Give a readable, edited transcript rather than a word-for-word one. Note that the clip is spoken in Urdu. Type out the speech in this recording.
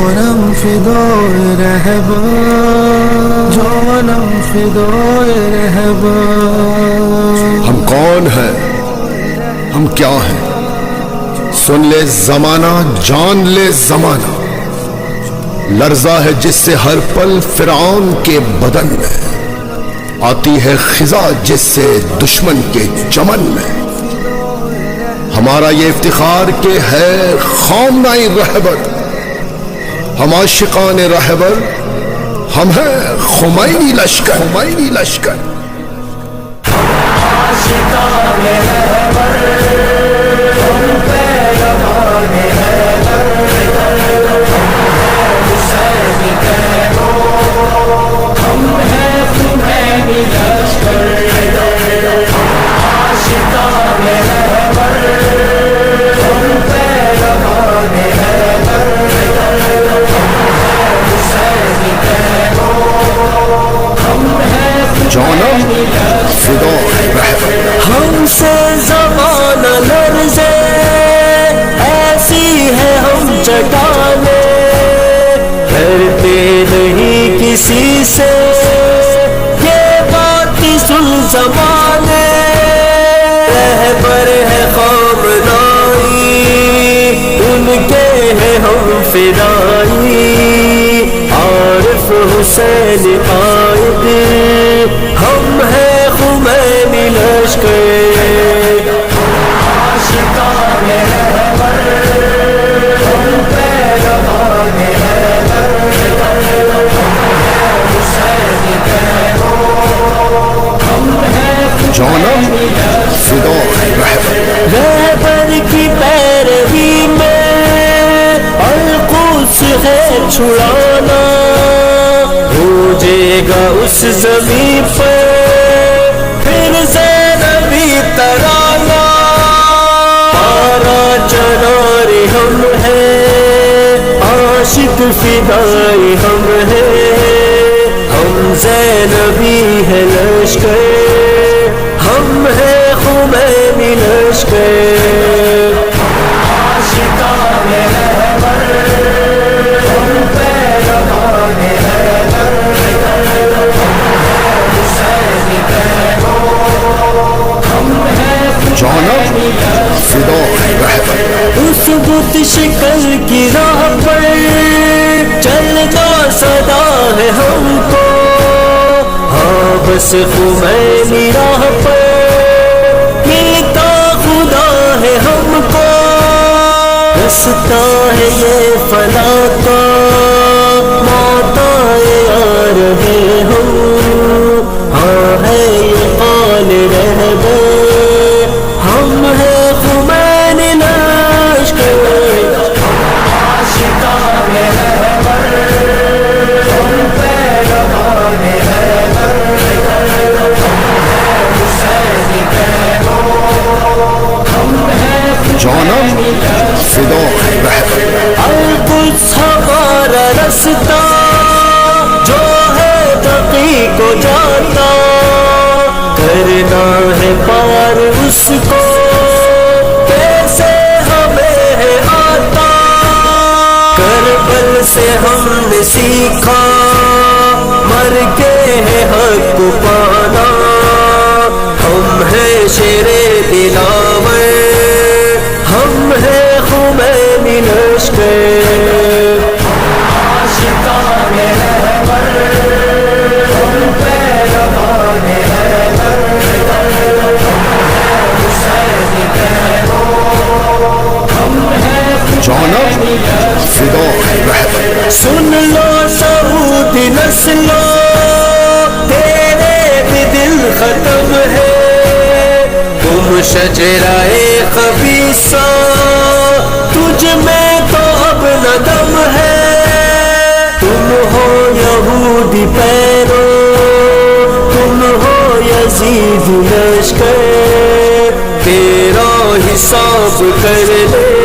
جانم فدای رهبر، جانم فدای رهبر. ہم کون ہیں، ہم کیا ہیں، سن لے زمانہ، جان لے زمانہ. لرزہ ہے جس سے ہر پل فرعون کے بدن میں، آتی ہے خزاں جس سے دشمن کے چمن میں. ہمارا یہ افتخار کہ ہے خامنۂ رہبر، ہم عاشقان رہبر، ہم ہیں خمینی لشکر، خمینی لشکر. عاشقان رہبر، ہم پیروان رہبر، حسینی کہو ہم ہیں خمینی لشکر. عاشقان رہبر، ہم پیروان رہبر، حسینی کہو ہم ہیں جانم فدای رہبر. ہم سے زمانہ لرزے ایسی ہے ہم چٹانے، ڈرتے نہیں کسی سے یہ باتی سن زمانے. رہبر ہے خامنائی، ان کے ہیں ہم فدائی. عارف حسین قائد، ہم ہیں خمینی لشکر. عاشقان رہبر، ہم پیروان رہبر، حسینی کہو ہم ہیں جانم فدای رہبر. رہبر کی پیروی میں القدس ہے چھڑانا، بھوجے گا اس زمین پر پھر زینبی ترانہ. پارا چنارے ہم ہیں، عاشق فدائی ہم ہیں، ہم زینبی ہے لشکر، ہم ہیں خمینی لشکر. عاشقان رہبر، ہم پیروان رہبر، حسینی کہو ہم ہیں جانم فدای رہبر. اس بت شکل کی راہ پر چلنا صدا ہے ہم کو، ہاں بس خمینی راہ پر ملتا خدا ہے ہم کو. رستہ ہے یہ فلاح کا، موت آئے آ رہے ہم، ہاں ہے یہ قول رہبر، ہم ہیں خمینی لشکر. عاشقان رہبر، ہم پیروان رہبر، حسینی کہو ہم ہیں جانم فدای رہبر. القدس ہمارا رستہ جو ہے تقی کو جاتا، کرنا ہے پار اس کو کیسے ہمیں ہے آتا. کربل سے ہم نے سیکھا مر کے ہے حق پانا، ہم ہیں شیر دلاور، ہم ہیں خمینی لشکر. عاشقان رہبر، ہم پیروان رہبر، حسینی کہو ہم ہیں جانم فدای رہبر. سن لو سعودی نسلو، تیرے بھی دل ختم ہے، تم شجرائے خبیثہ، تجھ میں تو اب نہ دم ہے. تم ہو یہودی پیرو، تم ہو یزید لشکر، تیرا حساب کر لے